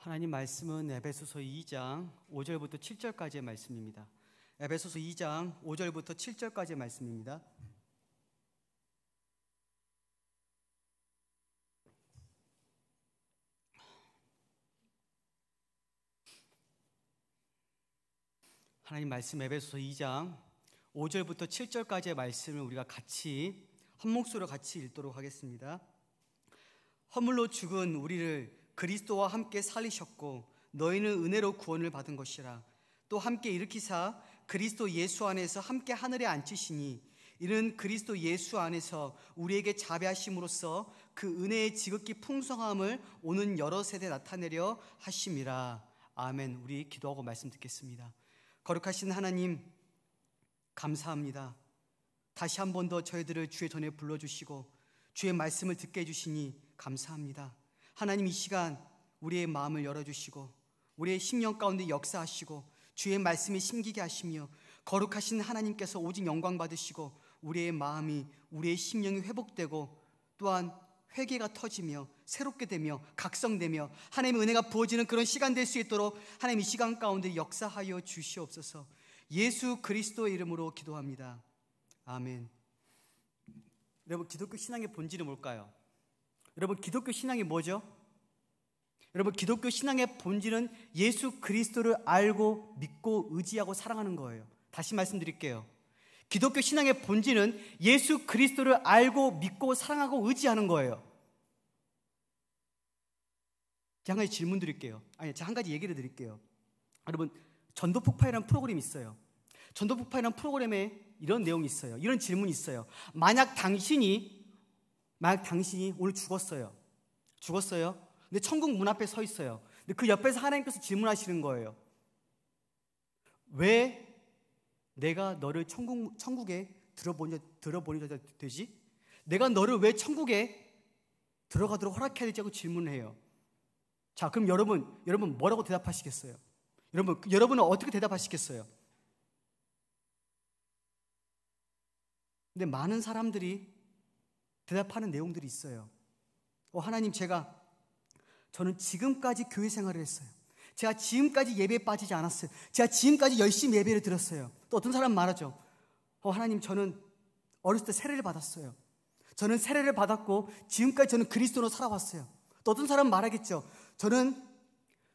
하나님 말씀은 에베소서 2장 5절부터 7절까지의 말씀입니다. 에베소서 2장 5절부터 7절까지의 말씀입니다. 하나님 말씀 에베소서 2장 5절부터 7절까지의 말씀을 우리가 같이 한 목소리로 같이 읽도록 하겠습니다. 허물로 죽은 우리를 그리스도와 함께 살리셨고 너희는 은혜로 구원을 받은 것이라. 또 함께 일으키사 그리스도 예수 안에서 함께 하늘에 앉히시니 이는 그리스도 예수 안에서 우리에게 자비하심으로써 그 은혜의 지극히 풍성함을 오는 여러 세대 나타내려 하심이라. 아멘. 우리 기도하고 말씀 듣겠습니다. 거룩하신 하나님, 감사합니다. 다시 한 번 더 저희들을 주의 전에 불러주시고 주의 말씀을 듣게 해주시니 감사합니다. 하나님, 이 시간 우리의 마음을 열어주시고 우리의 심령 가운데 역사하시고 주의 말씀이 심기게 하시며 거룩하신 하나님께서 오직 영광 받으시고 우리의 마음이, 우리의 심령이 회복되고 또한 회개가 터지며 새롭게 되며 각성되며 하나님의 은혜가 부어지는 그런 시간 될 수 있도록 하나님 이 시간 가운데 역사하여 주시옵소서. 예수 그리스도의 이름으로 기도합니다. 아멘. 여러분, 기독교 신앙의 본질은 뭘까요? 여러분, 기독교 신앙이 뭐죠? 여러분, 기독교 신앙의 본질은 예수 그리스도를 알고 믿고 의지하고 사랑하는 거예요. 다시 말씀드릴게요. 기독교 신앙의 본질은 예수 그리스도를 알고 믿고 사랑하고 의지하는 거예요. 제가 한 가지 질문 드릴게요. 제가 한 가지 얘기를 드릴게요. 여러분, 전도 폭파이라는 프로그램이 있어요. 전도 폭파이라는 프로그램에 이런 내용이 있어요. 이런 질문이 있어요. 만약 당신이 오늘 죽었어요. 근데 천국 문 앞에 서 있어요. 근데 그 옆에서 하나님께서 질문하시는 거예요. 왜 내가 너를 천국에 들어보내야 되지? 내가 너를 왜 천국에 들어가도록 허락해야 되지? 하고 질문을 해요. 자, 그럼 여러분 뭐라고 대답하시겠어요? 여러분은 어떻게 대답하시겠어요? 근데 많은 사람들이 대답하는 내용들이 있어요. 하나님, 저는 지금까지 교회 생활을 했어요. 제가 지금까지 예배에 빠지지 않았어요. 제가 지금까지 열심히 예배를 드렸어요. 또 어떤 사람 말하죠. 하나님, 저는 어렸을 때 세례를 받았어요. 저는 세례를 받았고 지금까지 저는 그리스도로 살아왔어요. 또 어떤 사람 말하겠죠. 저는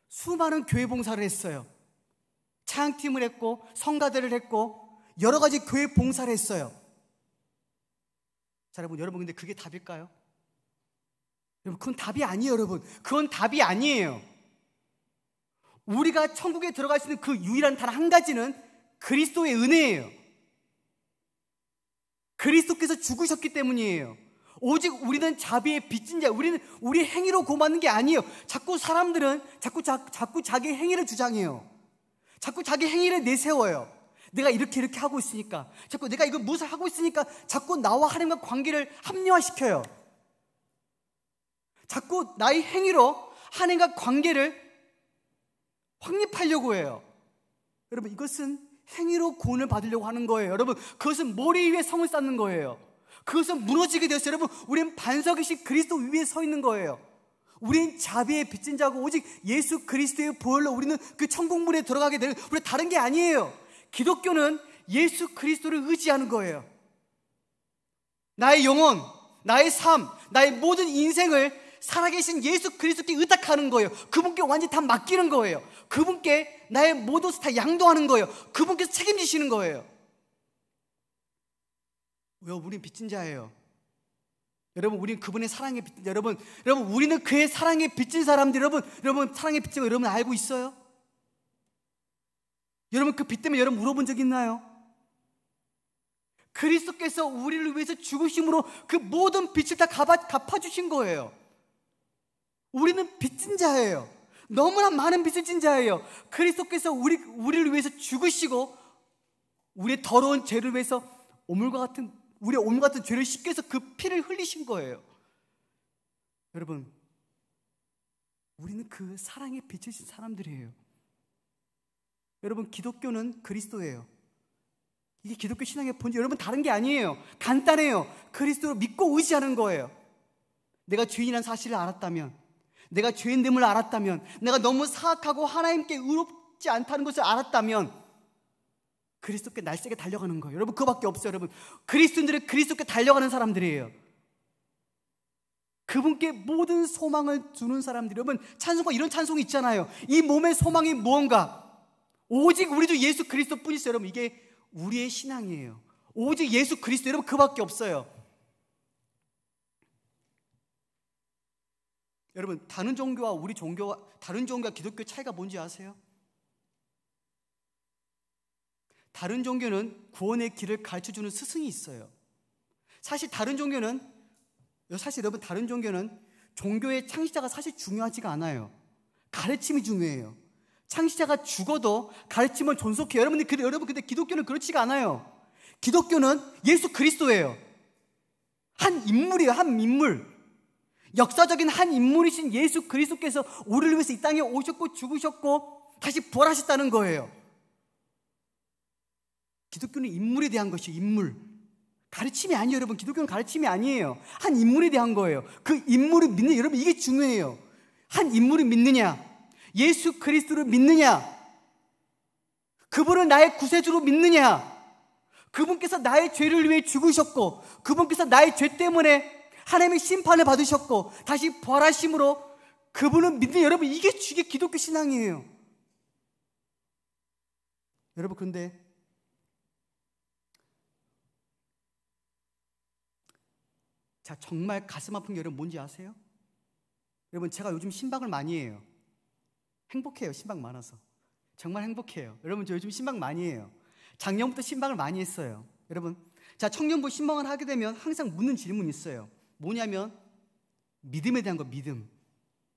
수많은 교회 봉사를 했어요. 찬양팀을 했고 성가대를 했고 여러 가지 교회 봉사를 했어요. 자, 여러분 근데 그게 답일까요? 여러분, 그건 답이 아니에요. 그건 답이 아니에요. 우리가 천국에 들어갈 수 있는 그 유일한 단 한 가지는 그리스도의 은혜예요. 그리스도께서 죽으셨기 때문이에요. 오직 우리는 자비의 빚진 자, 우리는 우리 행위로 구원받는 게 아니에요. 자꾸 사람들은 자꾸 자기 행위를 주장해요. 자꾸 자기 행위를 내세워요. 내가 이렇게 하고 있으니까, 자꾸 내가 이거 무엇을 하고 있으니까 자꾸 나와 하나님과 관계를 합리화시켜요. 자꾸 나의 행위로 하나님과 관계를 확립하려고 해요. 여러분, 이것은 행위로 구원을 받으려고 하는 거예요. 여러분, 그것은 머리 위에 성을 쌓는 거예요. 그것은 무너지게 되었어요. 여러분, 우리는 반석이신 그리스도 위에 서 있는 거예요. 우리는 자비의 빚진 자고 오직 예수 그리스도의 보혈로 우리는 그 천국문에 들어가게 되는, 우리 다른 게 아니에요. 기독교는 예수 그리스도를 의지하는 거예요. 나의 영혼, 나의 삶, 나의 모든 인생을 살아계신 예수 그리스도께 의탁하는 거예요. 그분께 완전히 다 맡기는 거예요. 그분께 나의 모든 것을 다 양도하는 거예요. 그분께서 책임지시는 거예요. 왜요? 우린 빚진 자예요. 여러분, 우린 그분의 사랑에 빚진 자. 여러분, 우리는 그의 사랑에 빚진 사람들. 여러분 사랑에 빚진 거 여러분 알고 있어요? 여러분, 그 빚 때문에 여러분 물어본 적 있나요? 그리스도께서 우리를 위해서 죽으심으로 그 모든 빚을 다 갚아주신 거예요. 우리는 빚진 자예요. 너무나 많은 빚을 진 자예요. 그리스도께서 우리를 위해서 죽으시고 우리의 더러운 죄를 위해서 우리의 오물 같은 죄를 씻기 위해서 그 피를 흘리신 거예요. 여러분, 우리는 그 사랑에 빚으신 사람들이에요. 여러분, 기독교는 그리스도예요. 이게 기독교 신앙의 본질. 여러분, 다른 게 아니에요. 간단해요. 그리스도를 믿고 의지하는 거예요. 내가 죄인이라는 사실을 알았다면, 내가 죄인됨을 알았다면, 내가 너무 사악하고 하나님께 의롭지 않다는 것을 알았다면 그리스도께 날쌔게 달려가는 거예요. 여러분, 그거밖에 없어요. 여러분, 그리스도인들은 그리스도께 달려가는 사람들이에요. 그분께 모든 소망을 주는 사람들이. 여러분, 찬송가 이런 찬송이 있잖아요. 이 몸의 소망이 무언가? 오직 우리 주 예수 그리스도 뿐이세요. 여러분, 이게 우리의 신앙이에요. 오직 예수 그리스도. 여러분, 그밖에 없어요. 여러분, 다른 종교와 우리 종교와 다른 종교와 기독교 차이가 뭔지 아세요? 다른 종교는 구원의 길을 가르쳐주는 스승이 있어요. 사실 여러분, 다른 종교는 종교의 창시자가 사실 중요하지가 않아요. 가르침이 중요해요. 창시자가 죽어도 가르침은 존속해요. 여러분, 근데 기독교는 그렇지가 않아요. 기독교는 예수 그리스도예요. 한 인물이에요. 한 인물. 역사적인 한 인물이신 예수 그리스도께서 우리를 위해서 이 땅에 오셨고 죽으셨고 다시 부활하셨다는 거예요. 기독교는 인물에 대한 것이에요. 인물. 가르침이 아니에요. 여러분, 기독교는 가르침이 아니에요. 한 인물에 대한 거예요. 그 인물을 믿는, 여러분, 이게 중요해요. 한 인물을 믿느냐, 예수 그리스도를 믿느냐, 그분을 나의 구세주로 믿느냐, 그분께서 나의 죄를 위해 죽으셨고 그분께서 나의 죄 때문에 하나님의 심판을 받으셨고 다시 부활하심으로 그분을 믿는, 여러분, 이게 기독교 신앙이에요. 여러분, 그런데 자, 정말 가슴 아픈 게 여러분 뭔지 아세요? 여러분, 제가 요즘 신방을 많이 해요. 행복해요. 신방 많아서 정말 행복해요. 여러분, 저 요즘 신방 많이 해요. 작년부터 신방을 많이 했어요. 여러분, 자, 청년부 신방을 하게 되면 항상 묻는 질문이 있어요. 뭐냐면 믿음에 대한 거. 믿음.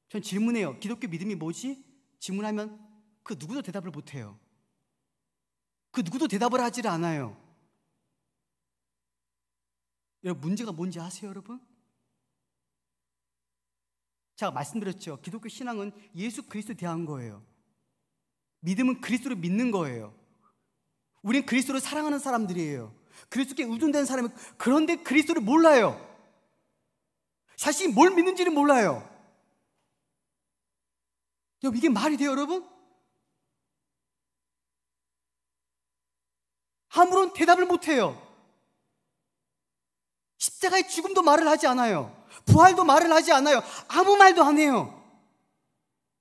전 질문해요. 기독교 믿음이 뭐지? 질문하면 그 누구도 대답을 못해요. 그 누구도 대답을 하질 않아요. 여러분, 문제가 뭔지 아세요, 여러분? 제가 말씀드렸죠. 기독교 신앙은 예수 그리스도에 대한 거예요. 믿음은 그리스도를 믿는 거예요. 우린 그리스도를 사랑하는 사람들이에요. 그리스도께 의존되는 사람이. 그런데 그리스도를 몰라요. 자신이 뭘 믿는지를 몰라요. 여러분, 이게 말이 돼요, 여러분? 아무런 대답을 못해요. 십자가의 죽음도 말을 하지 않아요. 부활도 말을 하지 않아요. 아무 말도 안 해요.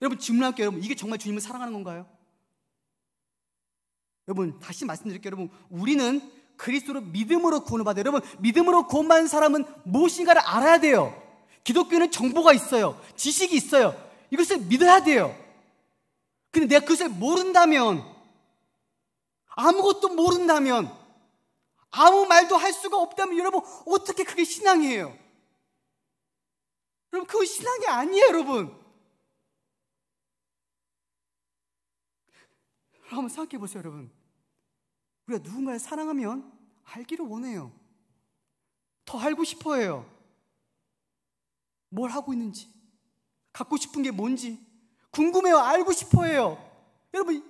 여러분, 질문할게요. 여러분, 이게 정말 주님을 사랑하는 건가요? 여러분, 다시 말씀드릴게요. 여러분, 우리는 그리스도로 믿음으로 구원을 받아요. 여러분, 믿음으로 구원받은 사람은 무엇인가를 알아야 돼요. 기독교는 정보가 있어요. 지식이 있어요. 이것을 믿어야 돼요. 근데 내가 그것을 모른다면, 아무것도 모른다면, 아무 말도 할 수가 없다면, 여러분, 어떻게 그게 신앙이에요? 여러분, 그건 신앙이 아니에요, 여러분. 한번 생각해 보세요, 여러분. 우리가 누군가를 사랑하면 알기를 원해요. 더 알고 싶어 해요. 뭘 하고 있는지, 갖고 싶은 게 뭔지 궁금해요. 알고 싶어 해요. 여러분,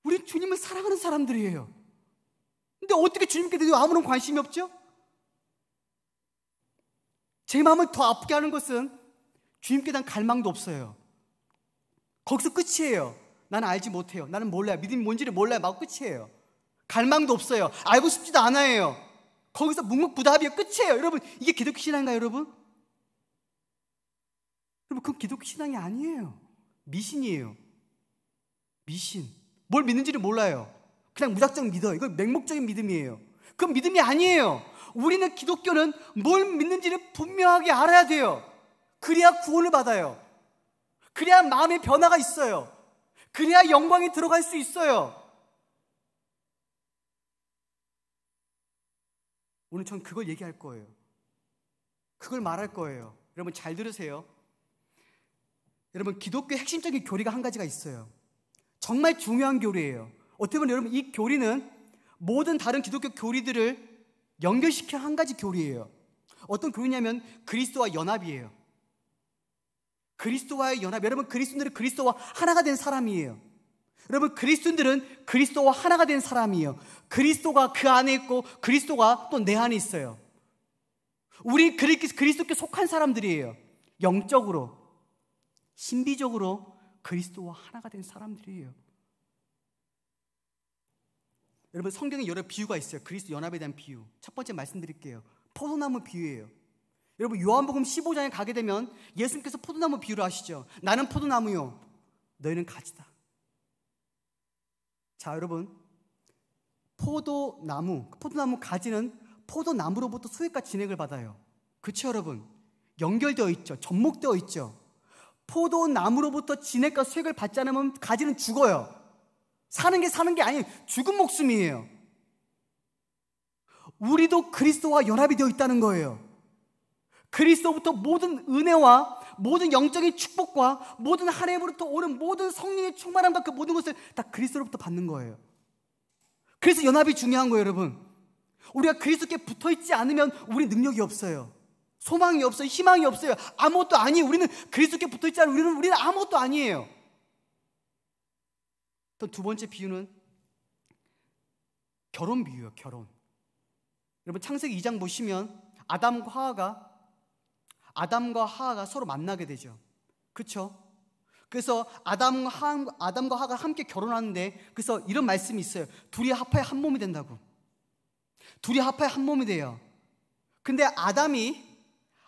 우리 주님을 사랑하는 사람들이에요. 근데 어떻게 주님께 대해 아무런 관심이 없죠? 제 마음을 더 아프게 하는 것은 주님께 대한 갈망도 없어요. 거기서 끝이에요. 나는 알지 못해요. 나는 몰라요. 믿음이 뭔지를 몰라요. 막 끝이에요. 갈망도 없어요. 알고 싶지도 않아요. 거기서 묵묵부답이에요. 끝이에요. 여러분, 이게 기독교 신앙인가요, 여러분? 여러분, 그건 기독교 신앙이 아니에요. 미신이에요. 미신. 뭘 믿는지를 몰라요. 그냥 무작정 믿어요. 이건 맹목적인 믿음이에요. 그건 믿음이 아니에요. 우리는, 기독교는 뭘 믿는지를 분명하게 알아야 돼요. 그래야 구원을 받아요. 그래야 마음의 변화가 있어요. 그래야 영광이 들어갈 수 있어요. 오늘 전 그걸 얘기할 거예요. 그걸 말할 거예요. 여러분, 잘 들으세요. 여러분, 기독교의 핵심적인 교리가 한 가지가 있어요. 정말 중요한 교리예요. 어떻게 보면 여러분, 이 교리는 모든 다른 기독교 교리들을 연결시켜 한 가지 교리예요. 어떤 교리냐면 그리스도와 연합이에요. 그리스도와의 연합. 여러분, 그리스도인들은 그리스도와 하나가 된 사람이에요. 여러분, 그리스도인들은 그리스도와 하나가 된 사람이에요. 그리스도가 그 안에 있고 그리스도가 또 내 안에 있어요. 우리 그리스도께 속한 사람들이에요. 영적으로. 신비적으로 그리스도와 하나가 된 사람들이에요. 여러분, 성경에 여러 비유가 있어요. 그리스도 연합에 대한 비유. 첫 번째 말씀드릴게요. 포도나무 비유예요. 여러분, 요한복음 15장에 가게 되면 예수님께서 포도나무 비유를 하시죠. 나는 포도나무요, 너희는 가지다. 자, 여러분, 포도나무 가지는 포도나무로부터 수액과 진액을 받아요. 그렇죠, 여러분? 연결되어 있죠. 접목되어 있죠. 포도나무로부터 진액과 수액을 받지 않으면 가지는 죽어요. 사는 게 아니에요. 죽은 목숨이에요. 우리도 그리스도와 연합이 되어 있다는 거예요. 그리스도부터 모든 은혜와 모든 영적인 축복과 모든 하나님으로부터 오는 모든 성령의 충만함과 그 모든 것을 다 그리스도로부터 받는 거예요. 그래서 연합이 중요한 거예요, 여러분. 우리가 그리스도께 붙어있지 않으면 우리 능력이 없어요. 소망이 없어요. 희망이 없어요. 아무것도 아니에요. 우리는 그리스도께 붙어있지 않으면 우리는 아무것도 아니에요. 또 두 번째 비유는 결혼 비유예요. 결혼. 여러분, 창세기 2장 보시면 아담과 하와가 서로 만나게 되죠. 그렇죠? 그래서 아담과 하와가 함께 결혼하는데, 그래서 이런 말씀이 있어요. 둘이 합하여 한 몸이 된다고. 둘이 합하여 한 몸이 돼요. 근데 아담이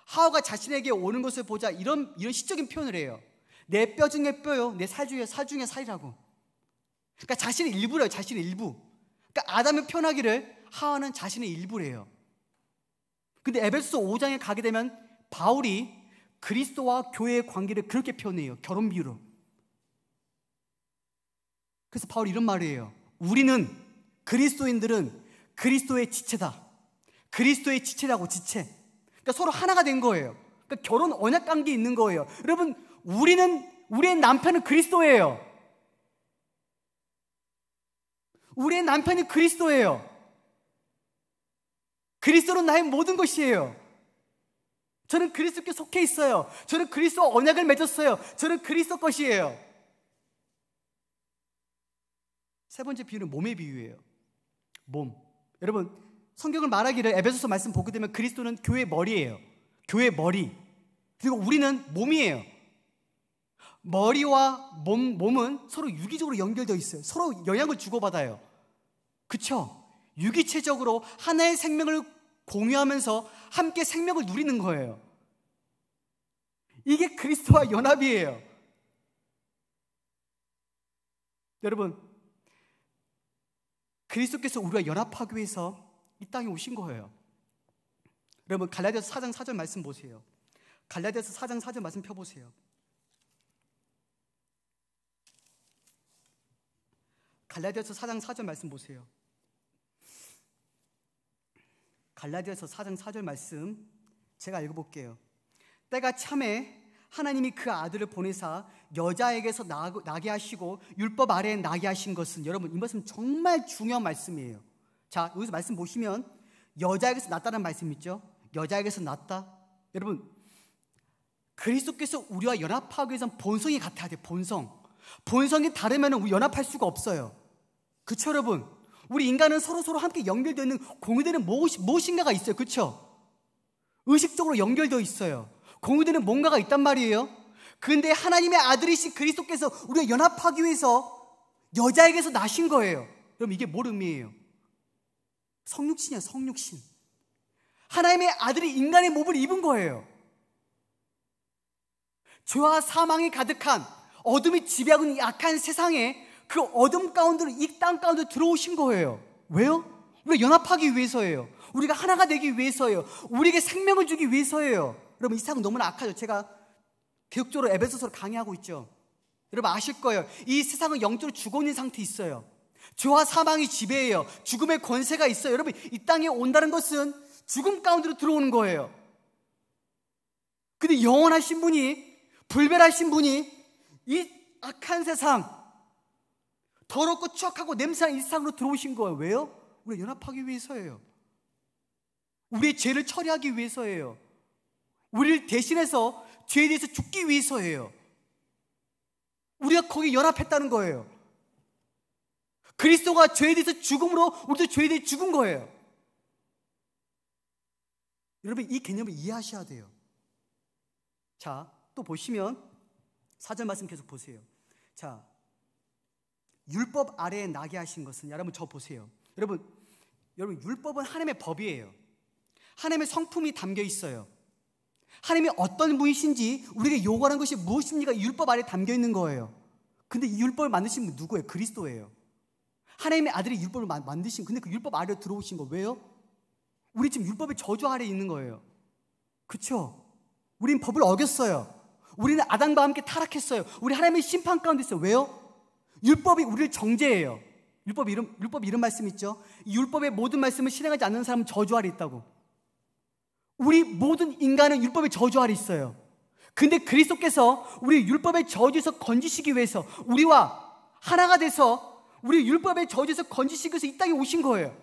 하와가 자신에게 오는 것을 보자 이런 시적인 표현을 해요. 내 뼈 중에 뼈요, 내 살 중에 살이라고. 그러니까 자신의 일부래요. 자신의 일부. 그러니까 아담이 표현하기를 하와는 자신의 일부래요. 근데 에베소서 5장에 가게 되면 바울이 그리스도와 교회의 관계를 그렇게 표현해요. 결혼 비유로. 그래서 바울이 이런 말이에요. 우리는, 그리스도인들은 그리스도의 지체다. 그리스도의 지체라고, 지체. 그러니까 서로 하나가 된 거예요. 그러니까 결혼 언약 관계에 있는 거예요. 여러분, 우리의 남편은 그리스도예요. 우리의 남편이 그리스도예요. 그리스도는 나의 모든 것이에요. 저는 그리스도께 속해 있어요. 저는 그리스도와 언약을 맺었어요. 저는 그리스도 것이에요. 세 번째 비유는 몸의 비유예요. 몸. 여러분, 성경을 말하기를 에베소서 말씀 보게 되면 그리스도는 교회의 머리예요. 교회의 머리. 그리고 우리는 몸이에요. 머리와 몸은 서로 유기적으로 연결되어 있어요. 서로 영향을 주고받아요. 그쵸? 유기체적으로 하나의 생명을 공유하면서 함께 생명을 누리는 거예요. 이게 그리스도와 연합이에요. 여러분, 그리스도께서 우리와 연합하기 위해서 이 땅에 오신 거예요. 여러분, 갈라디아서 4장 4절 말씀 보세요. 갈라디아서 4장 4절 말씀 펴보세요. 갈라디아서 4장 4절 말씀 보세요. 갈라디아서 4장 4절 말씀 제가 읽어볼게요. 때가 참에 하나님이 그 아들을 보내사 여자에게서 나게 하시고 율법 아래에 나게 하신 것은, 여러분, 이 말씀 정말 중요한 말씀이에요. 자, 여기서 말씀 보시면 여자에게서 낳았다는 말씀 있죠. 여자에게서 낳았다. 여러분, 그리스도께서 우리와 연합하기 위해서는 본성이 같아야 돼요. 본성이 다르면 우리 연합할 수가 없어요. 그쵸, 여러분? 우리 인간은 서로 함께 연결되어 있는 공유되는 무엇인가가 있어요. 그쵸? 의식적으로 연결되어 있어요. 공유되는 뭔가가 있단 말이에요. 그런데 하나님의 아들이신 그리스도께서 우리가 연합하기 위해서 여자에게서 나신 거예요. 그럼 이게 뭘 의미해요? 성육신이야, 성육신. 하나님의 아들이 인간의 몸을 입은 거예요. 죄와 사망이 가득한, 어둠이 지배하고 있는 악한 세상에 그 어둠 가운데로, 이 땅 가운데 들어오신 거예요. 왜요? 우리가 연합하기 위해서예요. 우리가 하나가 되기 위해서예요. 우리에게 생명을 주기 위해서예요. 여러분, 이 세상은 너무나 악하죠. 제가 계속적으로 에베소서를 강의하고 있죠. 여러분 아실 거예요. 이 세상은 영적으로 죽어있는 상태에 있어요. 죄와 사망이 지배해요. 죽음의 권세가 있어요. 여러분, 이 땅에 온다는 것은 죽음 가운데로 들어오는 거예요. 근데 영원하신 분이, 불멸하신 분이 이 악한 세상, 더럽고 추악하고 냄새나는 이 세상으로 들어오신 거예요. 왜요? 우리 연합하기 위해서예요. 우리의 죄를 처리하기 위해서예요. 우리를 대신해서 죄에 대해서 죽기 위해서예요. 우리가 거기에 연합했다는 거예요. 그리스도가 죄에 대해서 죽음으로 우리도 죄에 대해 죽은 거예요. 여러분, 이 개념을 이해하셔야 돼요. 자, 또 보시면 4절 말씀 계속 보세요. 자, 율법 아래에 나게 하신 것은, 여러분 저 보세요. 여러분 율법은 하나님의 법이에요. 하나님의 성품이 담겨 있어요. 하나님이 어떤 분이신지 우리에게 요구하는 것이 무엇입니까? 율법 아래에 담겨 있는 거예요. 근데 이 율법을 만드신 분 누구예요? 그리스도예요. 하나님의 아들이 율법을 만드신, 근데 그 율법 아래로 들어오신 거 왜요? 우리 지금 율법의 저주 아래에 있는 거예요. 그렇죠? 우린 법을 어겼어요. 우리는 아담과 함께 타락했어요. 우리 하나님의 심판 가운데 있어요. 왜요? 율법이 우리를 정죄해요. 율법 이런 말씀 있죠. 이 율법의 모든 말씀을 실행하지 않는 사람은 저주 아래 있다고. 우리 모든 인간은 율법의 저주 아래 있어요. 근데 그리스도께서 우리 율법의 저주에서 건지시기 위해서, 우리와 하나가 돼서 우리 율법의 저주에서 건지시기 위해서 이 땅에 오신 거예요.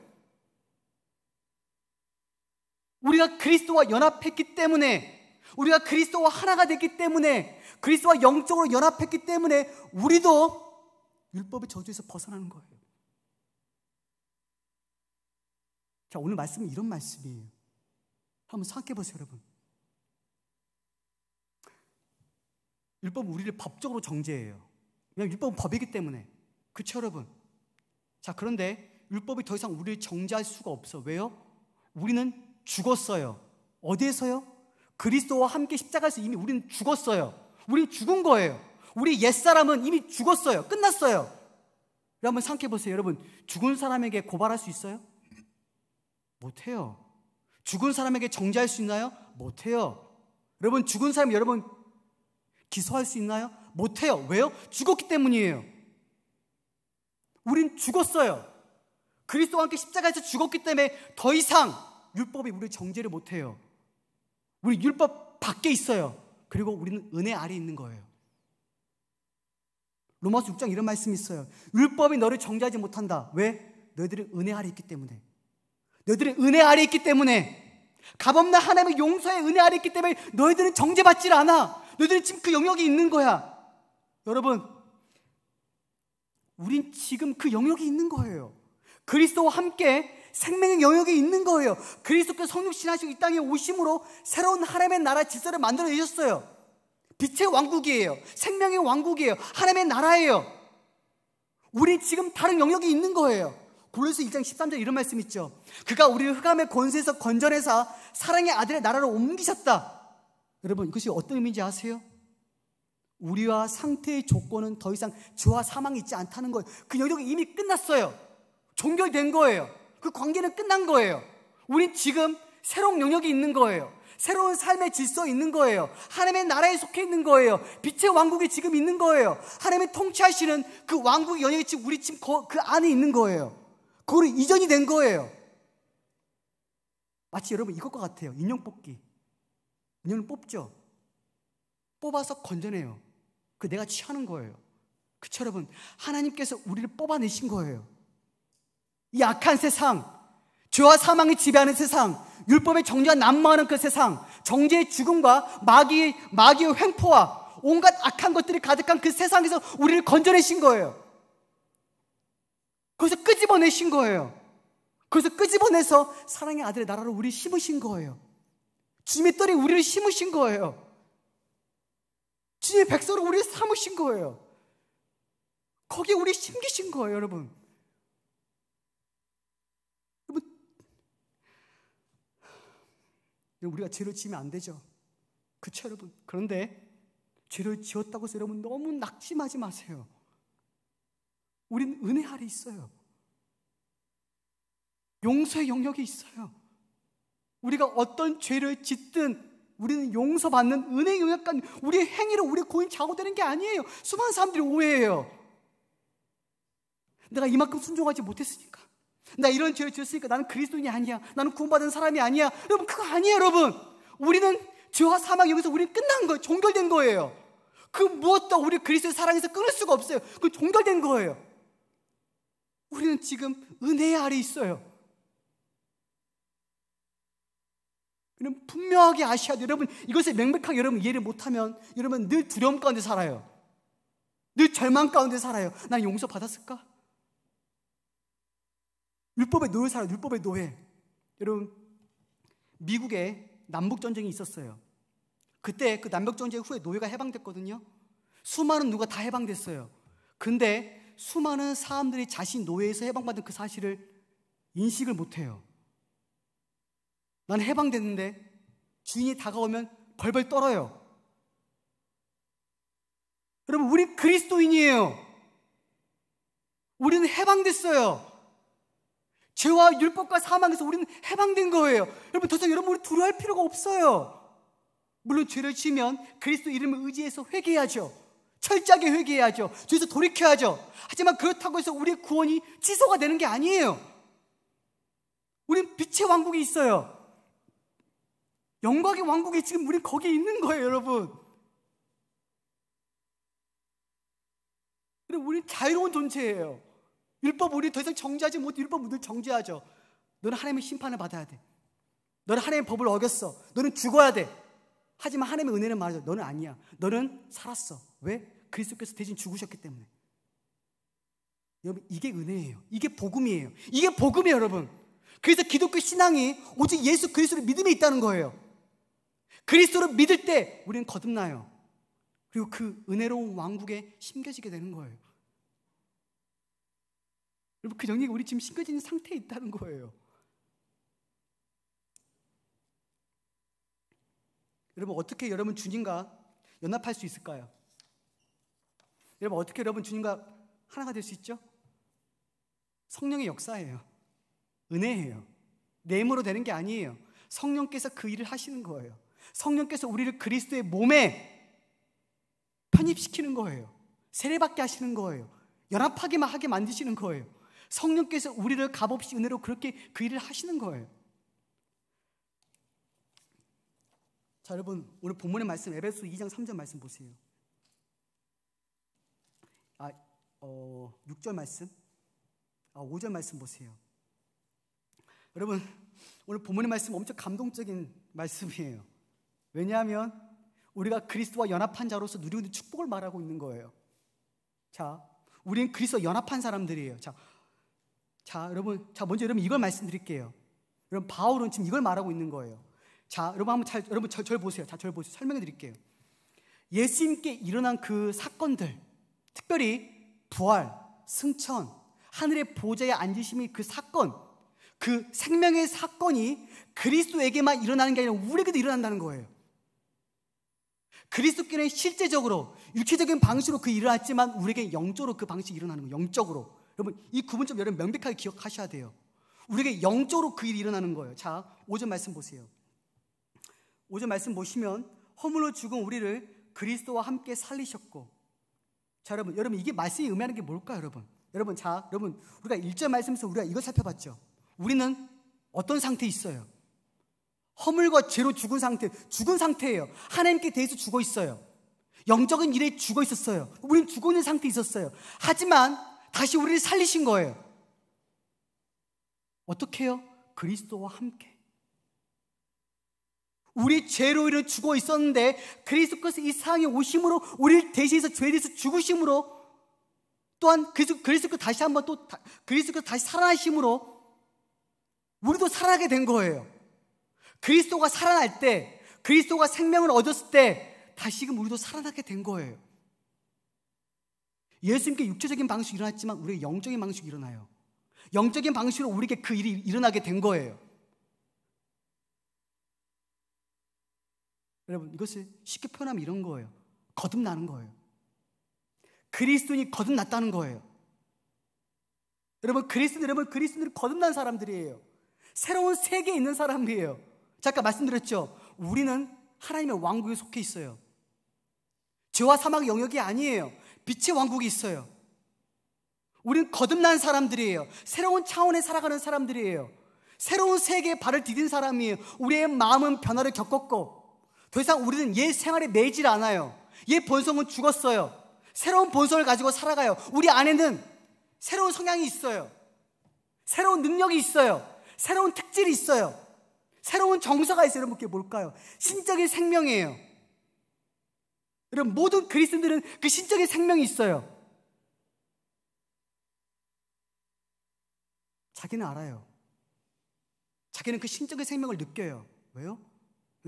우리가 그리스도와 연합했기 때문에, 우리가 그리스도와 하나가 됐기 때문에, 그리스도와 영적으로 연합했기 때문에 우리도 율법의 저주에서 벗어나는 거예요. 자, 오늘 말씀은 이런 말씀이에요. 한번 생각해 보세요, 여러분. 율법은 우리를 법적으로 정죄해요. 왜냐하면 율법은 법이기 때문에. 그렇죠, 여러분? 자, 그런데 율법이 더 이상 우리를 정죄할 수가 없어. 왜요? 우리는 죽었어요. 어디에서요? 그리스도와 함께 십자가에서 이미 우리는 죽었어요. 우리는 죽은 거예요. 우리 옛사람은 이미 죽었어요. 끝났어요. 한번 생각해 보세요. 여러분, 죽은 사람에게 고발할 수 있어요? 못해요. 죽은 사람에게 정죄할 수 있나요? 못해요. 여러분, 죽은 사람 여러분 기소할 수 있나요? 못해요. 왜요? 죽었기 때문이에요. 우린 죽었어요. 그리스도와 함께 십자가에서 죽었기 때문에 더 이상 율법이 우리를 정죄를 못해요. 우리 율법 밖에 있어요. 그리고 우리는 은혜 아래에 있는 거예요. 로마서 6장 이런 말씀이 있어요. 율법이 너를 정죄하지 못한다. 왜? 너희들은 은혜 아래에 있기 때문에. 너희들은 은혜 아래에 있기 때문에, 값없는 하나님의 용서의 은혜 아래에 있기 때문에 너희들은 정죄받질 않아. 너희들은 지금 그 영역이 있는 거야. 여러분, 우린 지금 그 영역이 있는 거예요. 그리스도와 함께 생명의 영역에 있는 거예요. 그리스도께서 성육신 하시고 이 땅에 오심으로 새로운 하나님의 나라 질서를 만들어 내셨어요. 빛의 왕국이에요. 생명의 왕국이에요. 하나님의 나라예요. 우리 지금 다른 영역이 있는 거예요. 골로새 1장 13절 이런 말씀 있죠. 그가 우리를 흑암의 권세에서 건져내사 사랑의 아들의 나라로 옮기셨다. 여러분, 이것이 어떤 의미인지 아세요? 우리와 상태의 조건은 더 이상 죄와 사망이 있지 않다는 거예요. 그 영역이 이미 끝났어요. 종결된 거예요. 그 관계는 끝난 거예요. 우린 지금 새로운 영역이 있는 거예요. 새로운 삶의 질서에 있는 거예요. 하나님의 나라에 속해 있는 거예요. 빛의 왕국에 지금 있는 거예요. 하나님의 통치하시는 그 왕국의 영역이 지금 우리 지금 그 안에 있는 거예요. 그거로 이전이 된 거예요. 마치 여러분 이것과 같아요. 인형 뽑기. 인형을 뽑죠. 뽑아서 건져내요. 그 내가 취하는 거예요. 그쵸, 여러분? 하나님께서 우리를 뽑아내신 거예요. 이 악한 세상, 죄와 사망이 지배하는 세상, 율법의 정죄가 난무하는 그 세상, 정죄의 죽음과 마귀의 횡포와 온갖 악한 것들이 가득한 그 세상에서 우리를 건져내신 거예요. 거기서 끄집어내신 거예요. 거기서 끄집어내서 사랑의 아들의 나라로 우리 심으신 거예요. 주님의 뜰에 우리를 심으신 거예요. 주님의 백성으로 우리를 삼으신 거예요. 거기에 우리 심기신 거예요, 여러분. 우리가 죄를 지으면 안 되죠. 그렇죠, 여러분? 그런데 죄를 지었다고 해서 여러분 너무 낙심하지 마세요. 우린 은혜 아래 있어요. 용서의 영역이 있어요. 우리가 어떤 죄를 짓든 우리는 용서받는 은혜의 영역까지, 우리의 행위로 우리 고인 좌우되는 게 아니에요. 수많은 사람들이 오해해요. 내가 이만큼 순종하지 못했으니까, 나 이런 죄를 지었으니까 나는 그리스도인이 아니야, 나는 구원받은 사람이 아니야. 여러분, 그거 아니에요. 여러분, 우리는 죄와 사망 여기서 우리는 끝난 거예요. 종결된 거예요. 그 무엇도 우리 그리스도의 사랑에서 끊을 수가 없어요. 그 종결된 거예요. 우리는 지금 은혜 아래 있어요. 여러분, 분명하게 아셔야 돼요. 여러분, 이것을 명백하게 여러분 이해를 못하면 여러분 늘 두려움 가운데 살아요. 늘 절망 가운데 살아요. 난 용서받았을까? 율법의 노예 살아요. 율법의 노예. 여러분, 미국에 남북전쟁이 있었어요. 그때 그 남북전쟁 후에 노예가 해방됐거든요. 수많은 누가 다 해방됐어요. 근데 수많은 사람들이 자신 노예에서 해방받은 그 사실을 인식을 못해요. 난 해방됐는데 주인이 다가오면 벌벌 떨어요. 여러분, 우린 그리스도인이에요. 우리는 해방됐어요. 죄와 율법과 사망에서 우리는 해방된 거예요. 여러분, 더 이상 여러분 우리 두려워할 필요가 없어요. 물론 죄를 지으면 그리스도 이름을 의지해서 회개해야죠. 철저하게 회개해야죠. 죄에서 돌이켜야죠. 하지만 그렇다고 해서 우리의 구원이 취소가 되는 게 아니에요. 우린 빛의 왕국에 있어요. 영광의 왕국에 지금 우린 거기에 있는 거예요, 여러분. 우린 자유로운 존재예요. 율법 우리 더 이상 정죄하지 못해. 율법 늘 정죄하죠. 너는 하나님의 심판을 받아야 돼. 너는 하나님의 법을 어겼어. 너는 죽어야 돼. 하지만 하나님의 은혜는 말하죠. 너는 아니야. 너는 살았어. 왜? 그리스도께서 대신 죽으셨기 때문에. 여러분, 이게 은혜예요. 이게 복음이에요. 이게 복음이에요, 여러분. 그래서 기독교 신앙이 오직 예수 그리스도를 믿음에 있다는 거예요. 그리스도를 믿을 때 우리는 거듭나요. 그리고 그 은혜로운 왕국에 심겨지게 되는 거예요. 여러분, 그 영역이 우리 지금 심겨지는 상태에 있다는 거예요. 여러분, 어떻게 여러분 주님과 연합할 수 있을까요? 여러분, 어떻게 여러분 주님과 하나가 될 수 있죠? 성령의 역사예요. 은혜예요. 내 힘으로 되는 게 아니에요. 성령께서 그 일을 하시는 거예요. 성령께서 우리를 그리스도의 몸에 편입시키는 거예요. 세례받게 하시는 거예요. 연합하게만 하게 만드시는 거예요. 성령께서 우리를 값없이 은혜로 그렇게 그 일을 하시는 거예요. 자, 여러분, 오늘 본문의 말씀 에베소 2장 3절 말씀 보세요. 6절 말씀, 5절 말씀 보세요. 여러분, 오늘 본문의 말씀 엄청 감동적인 말씀이에요. 왜냐하면 우리가 그리스도와 연합한 자로서 누리고 있는 축복을 말하고 있는 거예요. 자, 우리는 그리스도와 연합한 사람들이에요. 여러분, 먼저 여러분 이걸 말씀드릴게요. 여러분, 바울은 지금 이걸 말하고 있는 거예요. 자, 여러분 여러분 절 보세요. 자, 절 보세요. 설명해 드릴게요. 예수님께 일어난 그 사건들, 특별히 부활, 승천, 하늘의 보좌에 앉으심이 그 사건, 그 생명의 사건이 그리스도에게만 일어나는 게 아니라 우리에게도 일어난다는 거예요. 그리스도께는 실제적으로 육체적인 방식으로 그 일어났지만 우리에게 영적으로 그 방식이 일어나는 거예요. 영적으로. 여러분, 이 구분 좀 여러분 명백하게 기억하셔야 돼요. 우리에게 영적으로 그 일이 일어나는 거예요. 자, 5절 말씀 보세요. 5절 말씀 보시면 허물로 죽은 우리를 그리스도와 함께 살리셨고. 자, 여러분 이게 말씀이 의미하는 게 뭘까요, 여러분? 여러분, 우리가 1절 말씀에서 우리가 이걸 살펴봤죠. 우리는 어떤 상태에 있어요? 허물과 죄로 죽은 상태예요. 하나님께 대해서 죽어 있어요. 영적인 일에 죽어 있었어요. 우리는 죽어 있는 상태에 있었어요. 하지만 다시 우리를 살리신 거예요. 어떻게 해요? 그리스도와 함께. 우리 죄로 우리는 죽어 있었는데 그리스도께서 이 세상에 오심으로 우리를 대신해서 죄에 대해서 죽으심으로, 또한 그리스도께서 다시 한번 또 그리스도께서 다시 살아나심으로 우리도 살아나게 된 거예요. 그리스도가 살아날 때, 그리스도가 생명을 얻었을 때 다시금 우리도 살아나게 된 거예요. 예수님께 육체적인 방식이 일어났지만 우리의 영적인 방식이 일어나요. 영적인 방식으로 우리에게 그 일이 일어나게 된 거예요. 여러분, 이것을 쉽게 표현하면 이런 거예요. 거듭나는 거예요. 그리스도인이 거듭났다는 거예요. 여러분, 그리스도인은 거듭난 사람들이에요. 새로운 세계에 있는 사람들이에요. 잠깐 말씀드렸죠. 우리는 하나님의 왕국에 속해 있어요. 죄와 사망의 영역이 아니에요. 빛의 왕국이 있어요. 우리는 거듭난 사람들이에요. 새로운 차원에 살아가는 사람들이에요. 새로운 세계에 발을 디딘 사람이에요. 우리의 마음은 변화를 겪었고 더 이상 우리는 옛 생활에 매이질 않아요. 옛 본성은 죽었어요. 새로운 본성을 가지고 살아가요. 우리 안에는 새로운 성향이 있어요. 새로운 능력이 있어요. 새로운 특질이 있어요. 새로운 정서가 있어요. 여러분, 그게 뭘까요? 신적인 생명이에요. 여러분, 모든 그리스도인들은 그 신적인 생명이 있어요. 자기는 알아요. 자기는 그 신적인 생명을 느껴요. 왜요?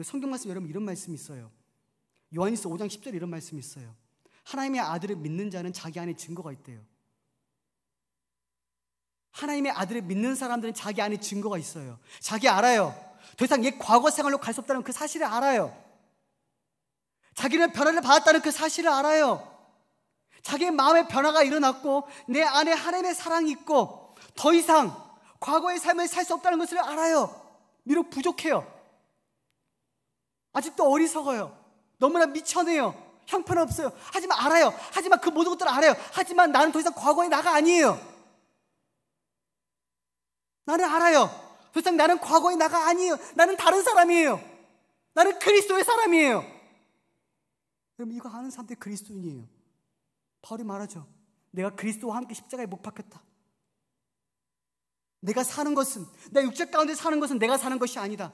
성경 말씀 여러분 이런 말씀이 있어요. 요한일서 5장 10절에 이런 말씀이 있어요. 하나님의 아들을 믿는 자는 자기 안에 증거가 있대요. 하나님의 아들을 믿는 사람들은 자기 안에 증거가 있어요. 자기 알아요. 더 이상 옛 과거 생활로 갈 수 없다는 그 사실을 알아요. 자기는 변화를 받았다는 그 사실을 알아요. 자기의 마음의 변화가 일어났고 내 안에 하나님의 사랑이 있고 더 이상 과거의 삶을 살 수 없다는 것을 알아요. 비록 부족해요. 아직도 어리석어요. 너무나 미천해요. 형편없어요. 하지만 알아요. 하지만 그 모든 것들을 알아요. 하지만 나는 더 이상 과거의 나가 아니에요. 나는 알아요. 더 이상 나는 과거의 나가 아니에요. 나는 다른 사람이에요. 나는 그리스도의 사람이에요. 여러분, 이거 아는 사람들이 그리스도인이에요. 바울이 말하죠. 내가 그리스도와 함께 십자가에 못 박혔다. 내가 사는 것은, 내 육적 가운데 사는 것은 내가 사는 것이 아니다.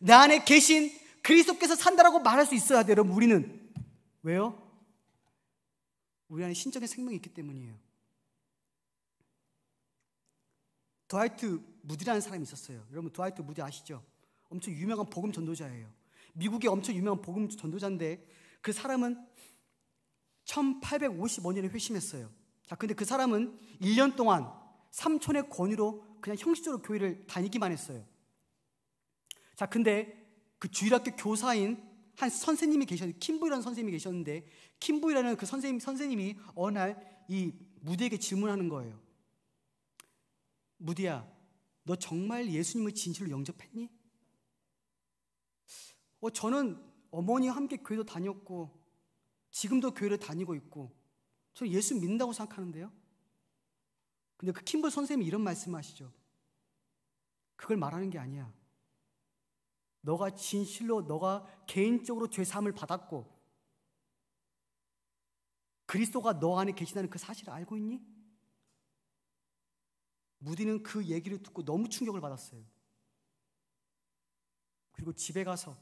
내 안에 계신 그리스도께서 산다라고 말할 수 있어야 돼요. 여러분, 우리는. 왜요? 우리 안에 신적인 생명이 있기 때문이에요. 드와이트 무디라는 사람이 있었어요. 여러분, 드와이트 무디 아시죠? 엄청 유명한 복음 전도자예요. 미국의 엄청 유명한 복음 전도자인데 그 사람은 1855년에 회심했어요. 자, 근데 그 사람은 1년 동안 삼촌의 권유로 그냥 형식적으로 교회를 다니기만 했어요. 자, 근데 그 주일학교 교사인 한 선생님이 계셨는데, 킴보이라는 선생님이 계셨는데, 킴보이라는 그 선생님이 어느 날 이 무디에게 질문하는 거예요. 무디야, 너 정말 예수님을 진실로 영접했니? 저는 어머니와 함께 교회도 다녔고 지금도 교회를 다니고 있고 저는 예수 믿는다고 생각하는데요. 근데 그 킴보이 선생님이 이런 말씀하시죠. 그걸 말하는 게 아니야. 너가 진실로 너가 개인적으로 죄사함을 받았고 그리스도가 너 안에 계시다는 그 사실을 알고 있니? 무디는 그 얘기를 듣고 너무 충격을 받았어요. 그리고 집에 가서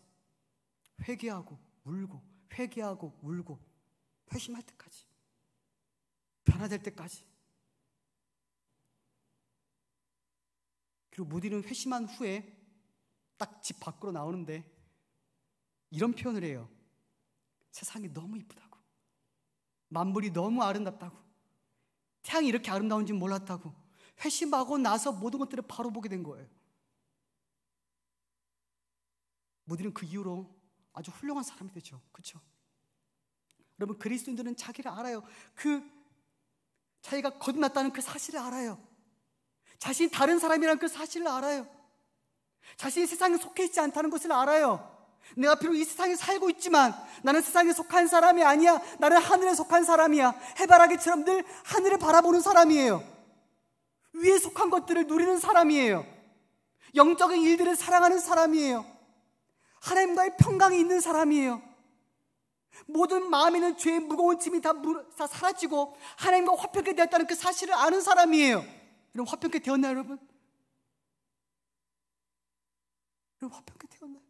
회개하고 울고 회개하고 울고 회심할 때까지, 변화될 때까지. 그리고 무디는 회심한 후에 딱 집 밖으로 나오는데 이런 표현을 해요. 세상이 너무 이쁘다고, 만물이 너무 아름답다고, 태양이 이렇게 아름다운지 몰랐다고, 회심하고 나서 모든 것들을 바로 보게 된 거예요. 무디는 그 이후로 아주 훌륭한 사람이 되죠. 그렇죠? 여러분, 그리스도인들은 자기를 알아요. 자기가 거듭났다는 그 사실을 알아요. 자신이 다른 사람이라는 그 사실을 알아요. 자신이 세상에 속해 있지 않다는 것을 알아요. 내가 비록 이 세상에 살고 있지만 나는 세상에 속한 사람이 아니야. 나는 하늘에 속한 사람이야. 해바라기처럼 늘 하늘을 바라보는 사람이에요. 위에 속한 것들을 누리는 사람이에요. 영적인 일들을 사랑하는 사람이에요. 하나님과의 평강이 있는 사람이에요. 모든 마음에 있는 죄의 무거운 짐이 다 사라지고 하나님과 화평케 되었다는 그 사실을 아는 사람이에요. 여러분, 화평케 되었나요, 여러분? 여러분, 화평케 되었나요?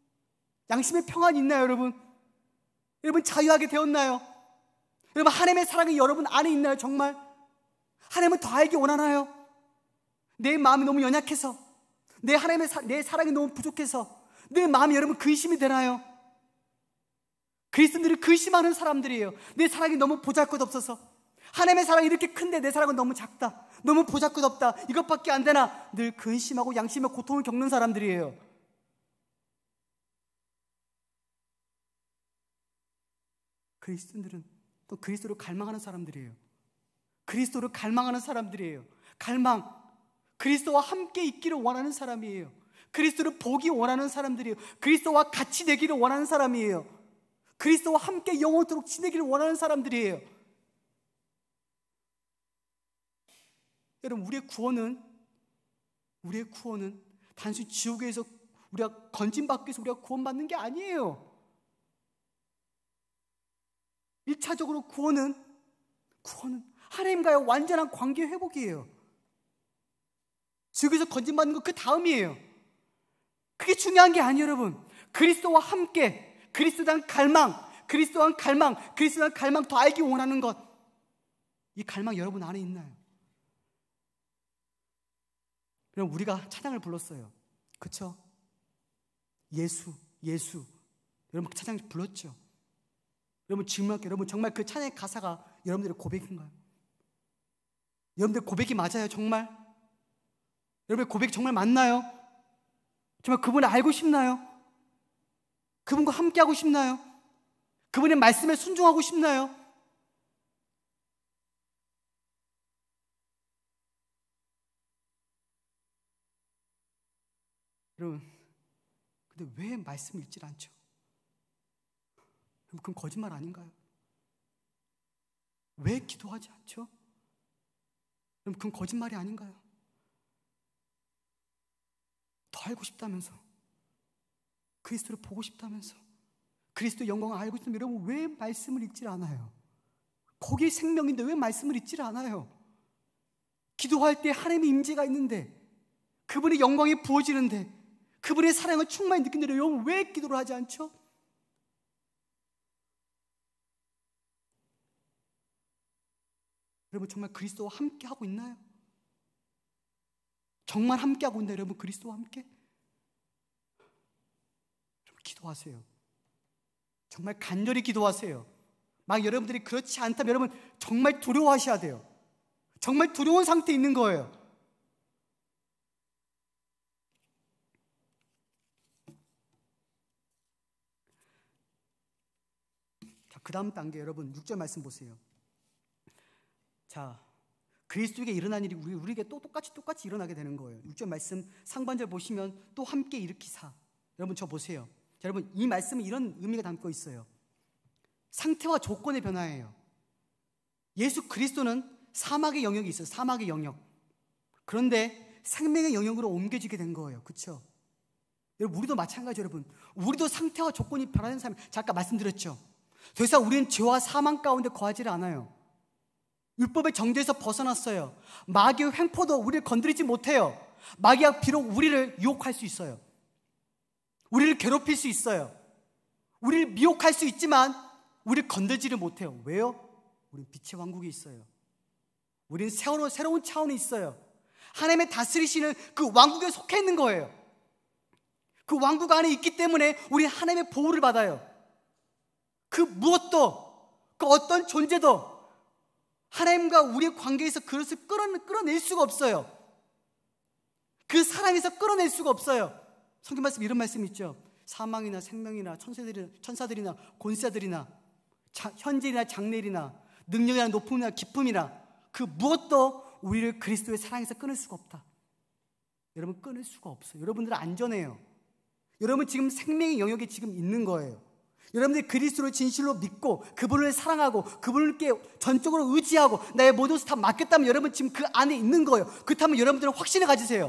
양심의 평안이 있나요, 여러분? 여러분, 자유하게 되었나요? 여러분, 하나님의 사랑이 여러분 안에 있나요, 정말? 하나님을 더 알기 원하나요? 내 마음이 너무 연약해서, 내 사랑이 너무 부족해서 내 마음이 여러분 근심이 되나요? 그리스도인들이 근심하는 사람들이에요. 내 사랑이 너무 보잘것없어서, 하나님의 사랑이 이렇게 큰데 내 사랑은 너무 작다, 너무 보잘것없다, 이것밖에 안 되나, 늘 근심하고 양심의 고통을 겪는 사람들이에요. 그리스도인들은 또 그리스도를 갈망하는 사람들이에요. 그리스도를 갈망하는 사람들이에요. 그리스도와 함께 있기를 원하는 사람이에요. 그리스도를 보기 원하는 사람들이에요. 그리스도와 같이 되기를 원하는 사람이에요. 그리스도와 함께 영원토록 지내기를 원하는 사람들이에요. 여러분, 우리의 구원은 단순히 지옥에서 우리가 건진받기 위해서 우리가 구원받는 게 아니에요. 1차적으로 구원은 하나님과의 완전한 관계 회복이에요. 지옥에서 건진받는 거 그 다음이에요. 그게 중요한 게 아니에요, 여러분. 그리스도와 함께, 그리스도에 대한 갈망, 더 알기 원하는 것, 이 갈망 여러분 안에 있나요? 여러분, 우리가 찬양을 불렀어요. 그렇죠? 예수. 여러분, 찬양 불렀죠? 여러분 질문할게요. 여러분 정말 그 찬양의 가사가 여러분들의 고백인가요? 여러분들 고백이 맞아요? 정말? 여러분의 고백이 정말 맞나요? 정말 그분을 알고 싶나요? 그분과 함께하고 싶나요? 그분의 말씀에 순종하고 싶나요? 여러분, 근데 왜 말씀을 읽질 않죠? 여러분, 그건 거짓말 아닌가요? 왜 기도하지 않죠? 여러분, 그건 거짓말이 아닌가요? 더 알고 싶다면서, 그리스도를 보고 싶다면서, 그리스도의 영광을 알고 싶다면 여러분 왜 말씀을 읽질 않아요? 거기에 생명인데 왜 말씀을 읽질 않아요? 기도할 때 하나님의 임재가 있는데, 그분의 영광이 부어지는데, 그분의 사랑을 충만히 느끼는데 여러분 왜 기도를 하지 않죠? 여러분 정말 그리스도와 함께 하고 있나요? 정말 함께 하고 있나요? 여러분 그리스도와 함께? 좀 기도하세요. 정말 간절히 기도하세요. 막 여러분들이 그렇지 않다면 여러분 정말 두려워하셔야 돼요. 정말 두려운 상태에 있는 거예요. 자, 그 다음 단계 여러분 6절 말씀 보세요. 자, 그리스도에게 일어난 일이 우리에게 또 똑같이 일어나게 되는 거예요. 6절 말씀 상반절 보시면 또 함께 일으키사. 여러분 저 보세요. 자, 여러분 이 말씀은 이런 의미가 담고 있어요. 상태와 조건의 변화예요. 예수 그리스도는 사막의 영역이 있어요. 사막의 영역. 그런데 생명의 영역으로 옮겨지게 된 거예요. 그렇죠? 여러분 우리도 마찬가지예요. 여러분 우리도 상태와 조건이 변화된 사람. 아까 말씀드렸죠. 더 이상 우리는 죄와 사망 가운데 거하지를 않아요. 율법의 정죄에서 벗어났어요. 마귀의 횡포도 우리를 건드리지 못해요. 마귀가 비록 우리를 유혹할 수 있어요. 우리를 괴롭힐 수 있어요. 우리를 미혹할 수 있지만 우리를 건들지를 못해요. 왜요? 우리는 빛의 왕국에 있어요. 우리는 새로운 차원에 있어요. 하나님의 다스리시는 그 왕국에 속해 있는 거예요. 그 왕국 안에 있기 때문에 우리는 하나님의 보호를 받아요. 그 무엇도, 그 어떤 존재도 하나님과 우리의 관계에서 그것을 끌어낼 수가 없어요. 그 사랑에서 끌어낼 수가 없어요. 성경 말씀 이런 말씀 있죠. 사망이나 생명이나 천사들이나 권세자들이나 현재이나 장래이나 능력이나 높음이나 기쁨이나 그 무엇도 우리를 그리스도의 사랑에서 끊을 수가 없다. 여러분 끊을 수가 없어요. 여러분들은 안전해요. 여러분 지금 생명의 영역에 지금 있는 거예요. 여러분들이 그리스도를 진실로 믿고 그분을 사랑하고 그분께 전적으로 의지하고 나의 모든 것을 다 맡겼다면 여러분 지금 그 안에 있는 거예요. 그렇다면 여러분들은 확신을 가지세요.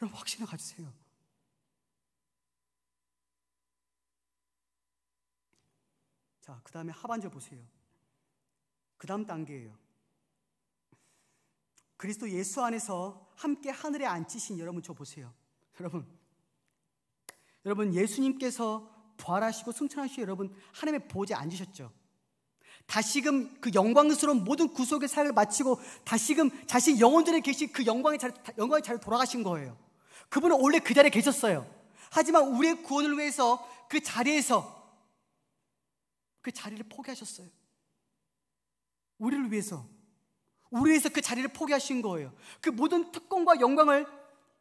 여러분 확신을 가지세요. 자, 그 다음에 하반절 보세요. 그 다음 단계예요. 그리스도 예수 안에서 함께 하늘에 앉히신 여러분 저 보세요. 여러분 예수님께서 부활하시고 승천하시고 여러분 하나님의 보좌에 앉으셨죠. 다시금 그 영광스러운 모든 구속의 사역을 마치고 다시금 자신 영원전에 계신 그 영광의 자리로 돌아가신 거예요. 그분은 원래 그 자리에 계셨어요. 하지만 우리의 구원을 위해서 그 자리에서 그 자리를 포기하셨어요. 우리를 위해서 그 자리를 포기하신 거예요. 그 모든 특권과 영광을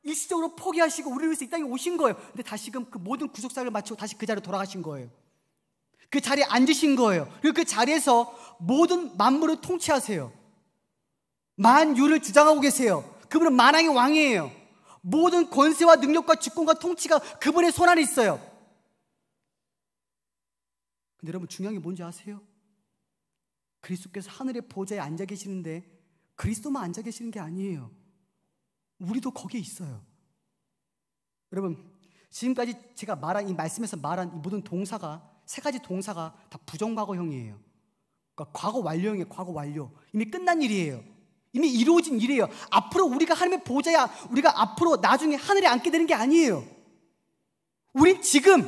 일시적으로 포기하시고 우리를 위해서 이 땅에 오신 거예요. 근데 다시금 그 모든 구속사를 마치고 다시 그 자리로 돌아가신 거예요. 그 자리에 앉으신 거예요. 그리고 그 자리에서 모든 만물을 통치하세요. 만유를 주장하고 계세요. 그분은 만왕의 왕이에요. 모든 권세와 능력과 주권과 통치가 그분의 손 안에 있어요. 근데 여러분 중요한 게 뭔지 아세요? 그리스도께서 하늘의 보좌에 앉아 계시는데 그리스도만 앉아 계시는 게 아니에요. 우리도 거기에 있어요. 여러분 지금까지 제가 말한 이 말씀에서 말한 이 모든 동사가 세 가지 동사가 다 부정과거형이에요. 그러니까 과거 완료형이에요. 과거 완료. 이미 끝난 일이에요. 이미 이루어진 일이에요. 앞으로 우리가 하나님의 보좌야 우리가 앞으로 나중에 하늘에 앉게 되는 게 아니에요. 우린 지금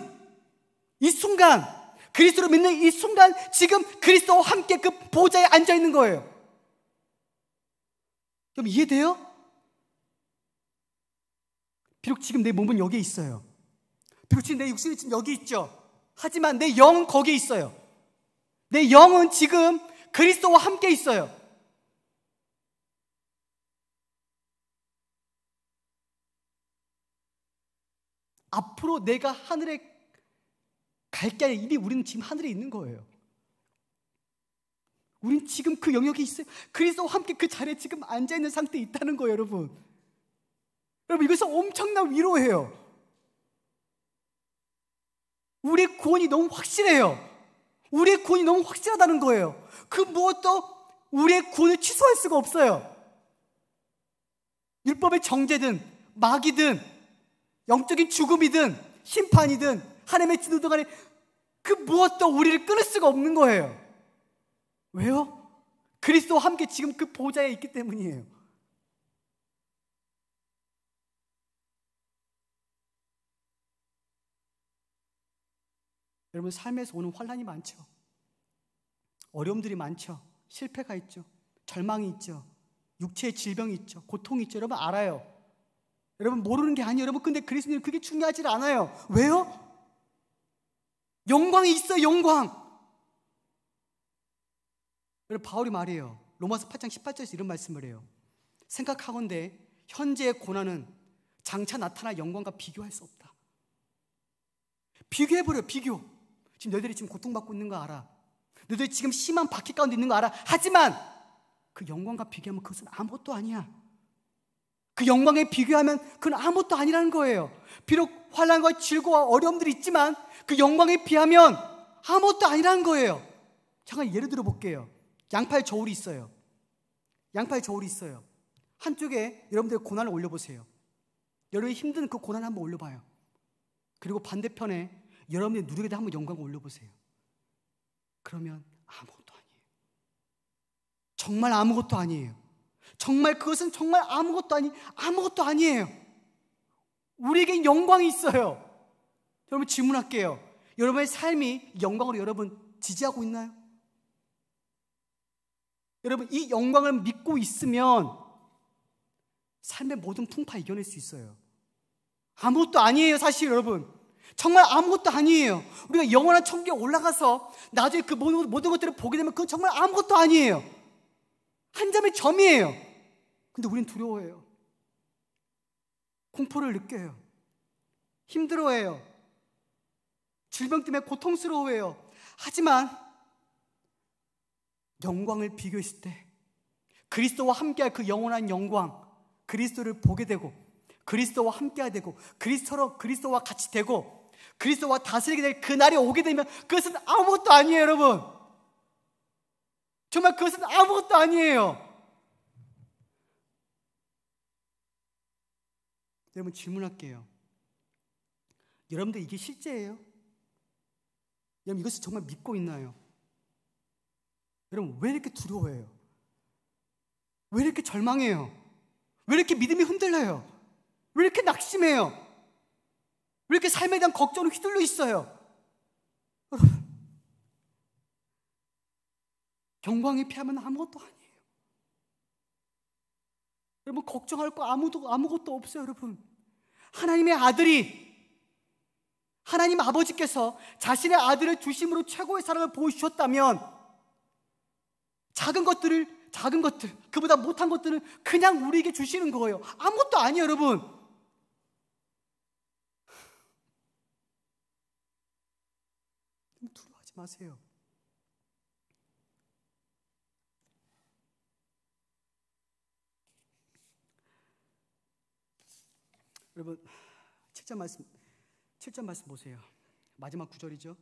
이 순간 그리스도를 믿는 이 순간 지금 그리스도와 함께 그 보좌에 앉아 있는 거예요. 여러분 이해돼요? 비록 지금 내 몸은 여기에 있어요. 비록 지금 내 육신이 지금 여기 있죠. 하지만 내 영은 거기에 있어요. 내 영은 지금 그리스도와 함께 있어요. 앞으로 내가 하늘에 갈 게 아니라 이미 우리는 지금 하늘에 있는 거예요. 우린 지금 그 영역에 있어요. 그리스도와 함께 그 자리에 지금 앉아있는 상태에 있다는 거예요, 여러분. 여러분, 이것은 엄청난 위로예요. 우리의 구원이 너무 확실해요. 우리의 구원이 너무 확실하다는 거예요. 그 무엇도 우리의 구원을 취소할 수가 없어요. 율법의 정죄든 마귀든 영적인 죽음이든 심판이든 하나님의 진노든 간에 그 무엇도 우리를 끊을 수가 없는 거예요. 왜요? 그리스도와 함께 지금 그 보좌에 있기 때문이에요. 여러분, 삶에서 오는 환난이 많죠. 어려움들이 많죠. 실패가 있죠. 절망이 있죠. 육체의 질병이 있죠. 고통이 있죠. 여러분 알아요. 여러분 모르는 게 아니에요. 여러분 근데 그리스도는 그게 중요하지 않아요. 왜요? 영광이 있어요. 영광. 여러분 바울이 말해요. 로마서 8장 18절에서 이런 말씀을 해요. 생각하건대 현재의 고난은 장차 나타날 영광과 비교할 수 없다. 비교해버려요. 비교. 지금 너희들이 지금 고통받고 있는 거 알아. 너희들이 지금 심한 박해 가운데 있는 거 알아. 하지만 그 영광과 비교하면 그것은 아무것도 아니야. 그 영광에 비교하면 그건 아무것도 아니라는 거예요. 비록 환난과 질고와 어려움들이 있지만 그 영광에 비하면 아무것도 아니라는 거예요. 잠깐 예를 들어 볼게요. 양팔 저울이 있어요. 양팔 저울이 있어요. 한쪽에 여러분들의 고난을 올려보세요. 여러분이 힘든 그 고난을 한번 올려봐요. 그리고 반대편에 여러분이 누리게 된 한번 영광을 올려보세요. 그러면 아무것도 아니에요. 정말 아무것도 아니에요. 정말 그것은 정말 아무것도 아니에요. 우리에겐 영광이 있어요. 여러분 질문할게요. 여러분의 삶이 영광으로 여러분 지지하고 있나요? 여러분 이 영광을 믿고 있으면 삶의 모든 풍파 이겨낼 수 있어요. 아무것도 아니에요. 사실 여러분 정말 아무것도 아니에요. 우리가 영원한 천국에 올라가서 나중에 그 모든 것들을 보게 되면 그건 정말 아무것도 아니에요. 한 점의 점이에요. 근데 우린 두려워해요. 공포를 느껴요. 힘들어해요. 질병 때문에 고통스러워해요. 하지만 영광을 비교했을 때 그리스도와 함께할 그 영원한 영광, 그리스도를 보게 되고 그리스도와 함께하게 되고 그리스도와 같이 되고 그리스도와 다스리게 될 그날이 오게 되면 그것은 아무것도 아니에요. 여러분 정말 그것은 아무것도 아니에요. 여러분 질문할게요. 여러분들 이게 실제예요? 여러분 이것을 정말 믿고 있나요? 여러분 왜 이렇게 두려워해요? 왜 이렇게 절망해요? 왜 이렇게 믿음이 흔들려요? 왜 이렇게 낙심해요? 왜 이렇게 삶에 대한 걱정을 휘둘려 있어요? 여러분 영광에 피하면 아무것도 아니에요. 여러분 걱정할 거 아무것도 없어요. 여러분 하나님의 아들이 하나님 아버지께서 자신의 아들을 중심으로 최고의 사랑을 보여주셨다면 작은 것들 그보다 못한 것들은 그냥 우리에게 주시는 거예요. 아무것도 아니에요. 여러분 두려워하지 마세요. 여러분 7절 말씀 보세요. 마지막 9절이죠.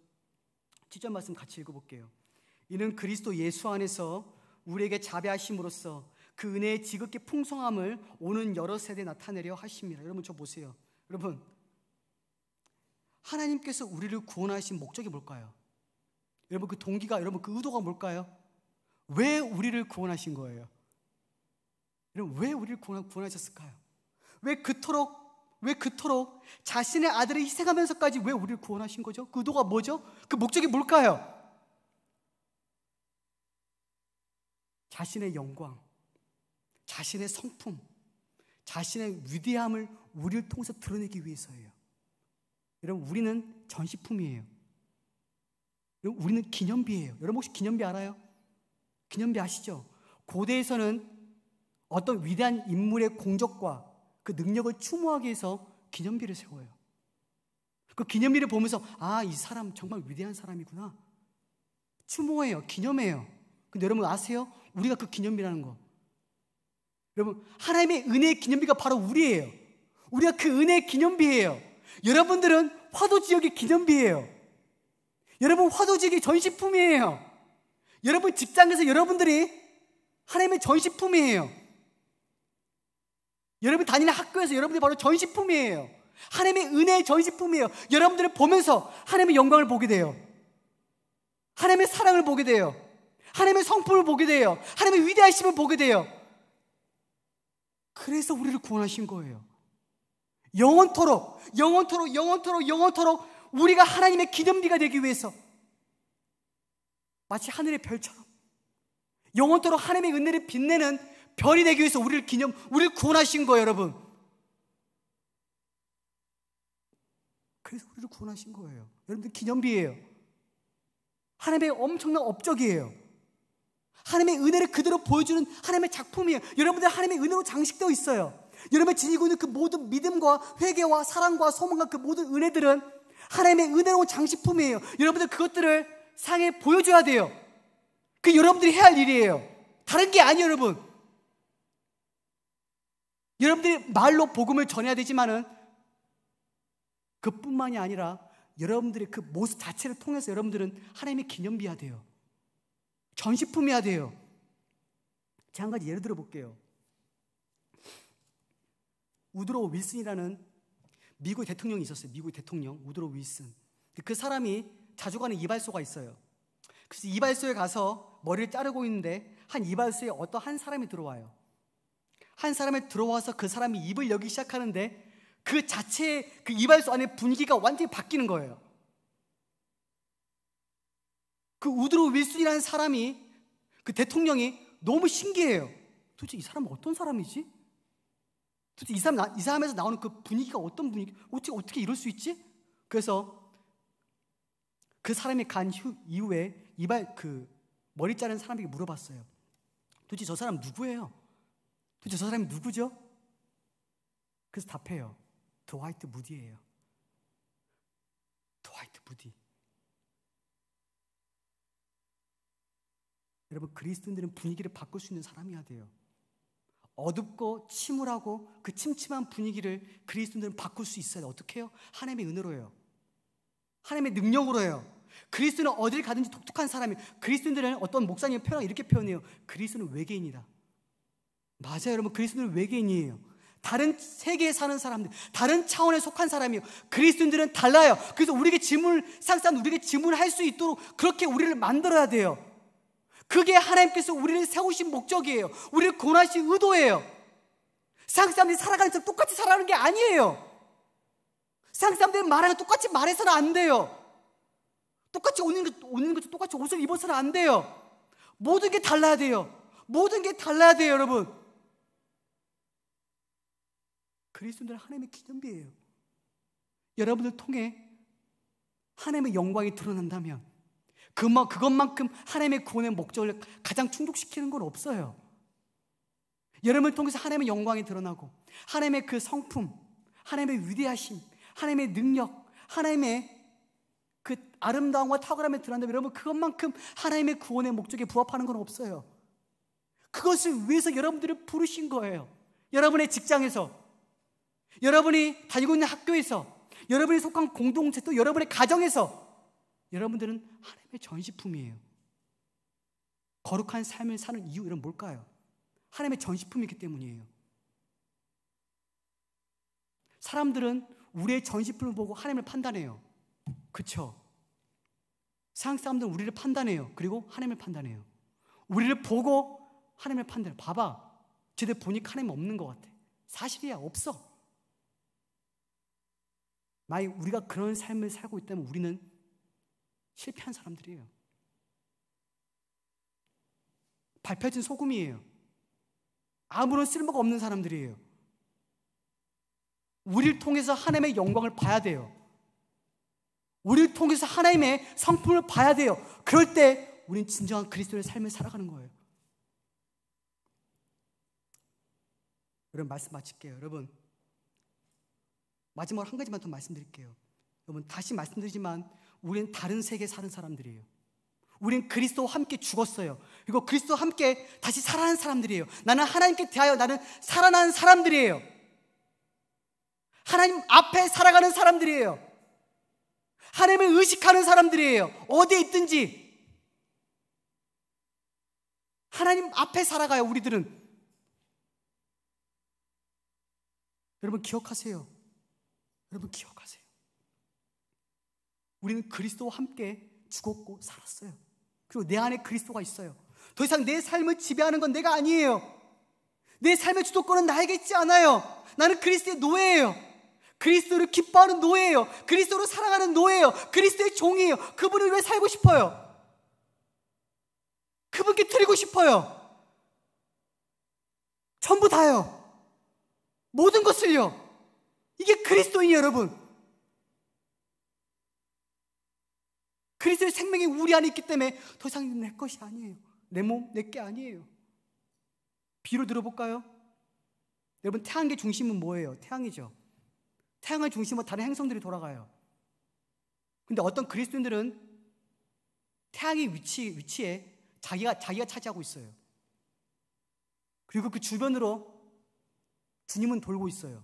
7절 말씀 같이 읽어볼게요. 이는 그리스도 예수 안에서 우리에게 자비하심으로써 그 은혜의 지극히 풍성함을 오는 여러 세대에 나타내려 하십니다. 여러분 저 보세요. 여러분 하나님께서 우리를 구원하신 목적이 뭘까요? 여러분 그 동기가 여러분 그 의도가 뭘까요? 왜 우리를 구원하신 거예요? 여러분 왜 우리를 구원하셨을까요? 왜 그토록 자신의 아들을 희생하면서까지 왜 우리를 구원하신 거죠? 그 의도가 뭐죠? 그 목적이 뭘까요? 자신의 영광, 자신의 성품, 자신의 위대함을 우리를 통해서 드러내기 위해서예요. 여러분 우리는 전시품이에요. 우리는 기념비예요. 여러분 혹시 기념비 알아요? 기념비 아시죠? 고대에서는 어떤 위대한 인물의 공적과 그 능력을 추모하기 위해서 기념비를 세워요. 그 기념비를 보면서 이 사람 정말 위대한 사람이구나. 추모해요. 기념해요. 근데 여러분 아세요? 우리가 그 기념비라는 거. 여러분 하나님의 은혜의 기념비가 바로 우리예요. 우리가 그 은혜의 기념비예요. 여러분들은 화도지역의 기념비예요. 여러분 화도지역의 전시품이에요. 여러분 직장에서 여러분들이 하나님의 전시품이에요. 여러분 다니는 학교에서 여러분들이 바로 전시품이에요. 하나님의 은혜의 전시품이에요. 여러분들을 보면서 하나님의 영광을 보게 돼요. 하나님의 사랑을 보게 돼요. 하나님의 성품을 보게 돼요. 하나님의 위대하심을 보게 돼요. 그래서 우리를 구원하신 거예요. 영원토록 우리가 하나님의 기념비가 되기 위해서 마치 하늘의 별처럼 영원토록 하나님의 은혜를 빛내는 별이 되기 위해서 우리를 구원하신 거예요, 여러분. 그래서 우리를 구원하신 거예요. 여러분들 기념비예요. 하나님의 엄청난 업적이에요. 하나님의 은혜를 그대로 보여주는 하나님의 작품이에요. 여러분들 하나님의 은혜로 장식되어 있어요. 여러분이 지니고 있는 그 모든 믿음과 회개와 사랑과 소망과 그 모든 은혜들은 하나님의 은혜로운 장식품이에요. 여러분들 그것들을 상에 보여줘야 돼요. 그게 여러분들이 해야 할 일이에요. 다른 게 아니에요, 여러분. 여러분들이 말로 복음을 전해야 되지만은 그뿐만이 아니라 여러분들의 그 모습 자체를 통해서 여러분들은 하나님의 기념비야 돼요. 전시품이야 돼요. 제가 한 가지 예를 들어 볼게요. 우드로 윌슨이라는 미국 대통령이 있었어요. 미국 대통령 우드로 윌슨. 그 사람이 자주 가는 이발소가 있어요. 그래서 이발소에 가서 머리를 자르고 있는데 한 이발소에 어떤 한 사람이 들어와요. 한 사람이 들어와서 그 사람이 입을 열기 시작하는데 그 자체의 그 이발소 안에 분위기가 완전히 바뀌는 거예요. 그 우드로 윌슨이라는 사람이, 그 대통령이 너무 신기해요. 도대체 이 사람은 어떤 사람이지? 도대체 이 사람에서 나오는 그 분위기가 어떤 분위기? 어떻게 이럴 수 있지? 그래서 그 사람이 간 이후에 머리 자른 사람에게 물어봤어요. 도대체 저 사람 누구예요? 도대체 저 사람이 누구죠? 그래서 답해요. 드와이트 무디예요. 드와이트 무디. 여러분 그리스도인들은 분위기를 바꿀 수 있는 사람이어야 돼요. 어둡고 침울하고 그 침침한 분위기를 그리스도인들은 바꿀 수 있어요. 어떻게 해요? 하나님의 은혜로 해요. 하나님의 능력으로 해요. 그리스도는 어딜 가든지 독특한 사람이에요. 그리스도인들은 어떤 목사님의 표현을 이렇게 표현해요. 그리스도는 외계인이다. 맞아요, 여러분. 그리스도는 외계인이에요. 다른 세계에 사는 사람들, 다른 차원에 속한 사람이에요. 그리스도인들은 달라요. 그래서 우리에게 우리에게 질문할 수 있도록 그렇게 우리를 만들어야 돼요. 그게 하나님께서 우리를 세우신 목적이에요. 우리를 구원하신 의도예요. 세상 사람들이 살아가는 것처럼 똑같이 살아가는 게 아니에요. 세상 사람들이 말하는 거 똑같이 말해서는 안 돼요. 똑같이 오는 것도 똑같이 옷을 입어서는 안 돼요. 모든 게 달라야 돼요. 모든 게 달라야 돼요, 여러분. 그리스도인들은 하나님의 기념비예요. 여러분들 통해 하나님의 영광이 드러난다면 그것만큼 하나님의 구원의 목적을 가장 충족시키는 건 없어요. 여러분을 통해서 하나님의 영광이 드러나고 하나님의 그 성품, 하나님의 위대하심, 하나님의 능력, 하나님의 그 아름다움과 탁월함이 드러난다면 여러분 그것만큼 하나님의 구원의 목적에 부합하는 건 없어요. 그것을 위해서 여러분들을 부르신 거예요. 여러분의 직장에서, 여러분이 다니고 있는 학교에서, 여러분이 속한 공동체, 또 여러분의 가정에서 여러분들은 하나님의 전시품이에요. 거룩한 삶을 사는 이유는 뭘까요? 하나님의 전시품이기 때문이에요. 사람들은 우리의 전시품을 보고 하나님을 판단해요. 그렇죠? 세상 사람들은 우리를 판단해요. 그리고 하나님을 판단해요. 우리를 보고 하나님을 판단해요. 봐봐, 쟤들 보니까 하나님 없는 것 같아. 사실이야, 없어. 만약 우리가 그런 삶을 살고 있다면 우리는 실패한 사람들이에요. 밟혀진 소금이에요. 아무런 쓸모가 없는 사람들이에요. 우리를 통해서 하나님의 영광을 봐야 돼요. 우리를 통해서 하나님의 성품을 봐야 돼요. 그럴 때 우리는 진정한 그리스도의 삶을 살아가는 거예요. 여러분, 말씀 마칠게요. 여러분, 마지막으로 한 가지만 더 말씀드릴게요. 여러분, 다시 말씀드리지만 우리는 다른 세계에 사는 사람들이에요. 우리는 그리스도와 함께 죽었어요. 그리고 그리스도와 함께 다시 살아난 사람들이에요. 나는 하나님께 대하여 나는 살아난 사람들이에요. 하나님 앞에 살아가는 사람들이에요. 하나님을 의식하는 사람들이에요. 어디에 있든지 하나님 앞에 살아가요. 우리들은. 여러분 기억하세요. 여러분 기억하세요. 우리는 그리스도와 함께 죽었고 살았어요. 그리고 내 안에 그리스도가 있어요. 더 이상 내 삶을 지배하는 건 내가 아니에요. 내 삶의 주도권은 나에게 있지 않아요. 나는 그리스도의 노예예요. 그리스도를 기뻐하는 노예예요. 그리스도로 살아가는 노예예요. 그리스도의 종이에요. 그분을 위해 살고 싶어요. 그분께 드리고 싶어요. 전부 다요. 모든 것을요. 이게 그리스도인이에요, 여러분. 그리스도의 생명이 우리 안에 있기 때문에 더 이상 내 것이 아니에요. 내 몸, 내 게 아니에요. 비유를 들어볼까요? 여러분, 태양계 중심은 뭐예요? 태양이죠. 태양을 중심으로 다른 행성들이 돌아가요. 근데 어떤 그리스도인들은 태양의 위치에 자기가 차지하고 있어요. 그리고 그 주변으로 주님은 돌고 있어요.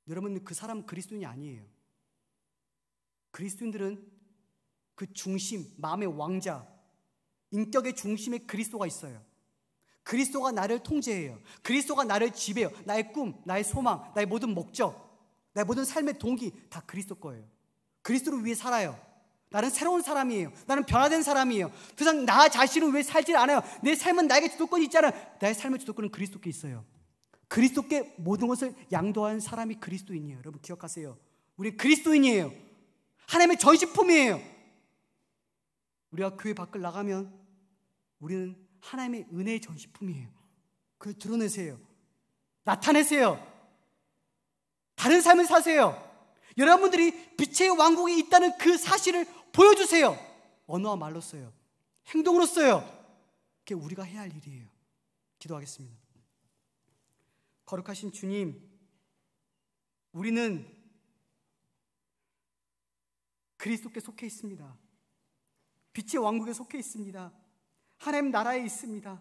여러분, 그 사람은 그리스도인이 아니에요. 그리스도인들은 그 중심, 마음의 왕자, 인격의 중심에 그리스도가 있어요. 그리스도가 나를 통제해요. 그리스도가 나를 지배해요. 나의 꿈, 나의 소망, 나의 모든 목적, 나의 모든 삶의 동기 다 그리스도 거예요. 그리스도를 위해 살아요. 나는 새로운 사람이에요. 나는 변화된 사람이에요. 더 이상 나 자신을 위해 살지 않아요. 내 삶은 나에게 주도권이 있잖아요. 나의 삶의 주도권은 그리스도께 있어요. 그리스도께 모든 것을 양도한 사람이 그리스도인이에요. 여러분 기억하세요. 우리 그리스도인이에요. 하나님의 전시품이에요. 우리가 교회 밖을 나가면 우리는 하나님의 은혜의 전시품이에요. 그걸 드러내세요. 나타내세요. 다른 삶을 사세요. 여러분들이 빛의 왕국에 있다는 그 사실을 보여주세요. 언어와 말로써요. 행동으로써요. 그게 우리가 해야 할 일이에요. 기도하겠습니다. 거룩하신 주님, 우리는 그리스도께 속해 있습니다. 빛의 왕국에 속해 있습니다. 하나님 나라에 있습니다.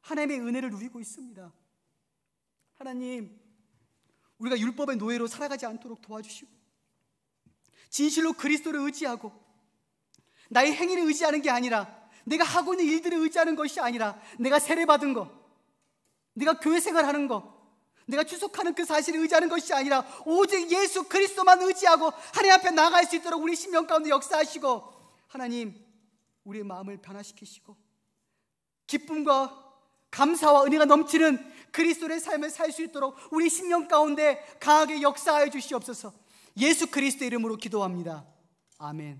하나님의 은혜를 누리고 있습니다. 하나님, 우리가 율법의 노예로 살아가지 않도록 도와주시고 진실로 그리스도를 의지하고 나의 행위를 의지하는 게 아니라 내가 하고 있는 일들을 의지하는 것이 아니라 내가 세례받은 거, 내가 교회 생활하는 거, 내가 추석하는 그 사실을 의지하는 것이 아니라 오직 예수 그리스도만 의지하고 하나님 앞에 나아갈 수 있도록 우리 심령 가운데 역사하시고 하나님, 우리의 마음을 변화시키시고 기쁨과 감사와 은혜가 넘치는 그리스도의 삶을 살 수 있도록 우리 심령 가운데 강하게 역사하여 주시옵소서. 예수 그리스도의 이름으로 기도합니다. 아멘.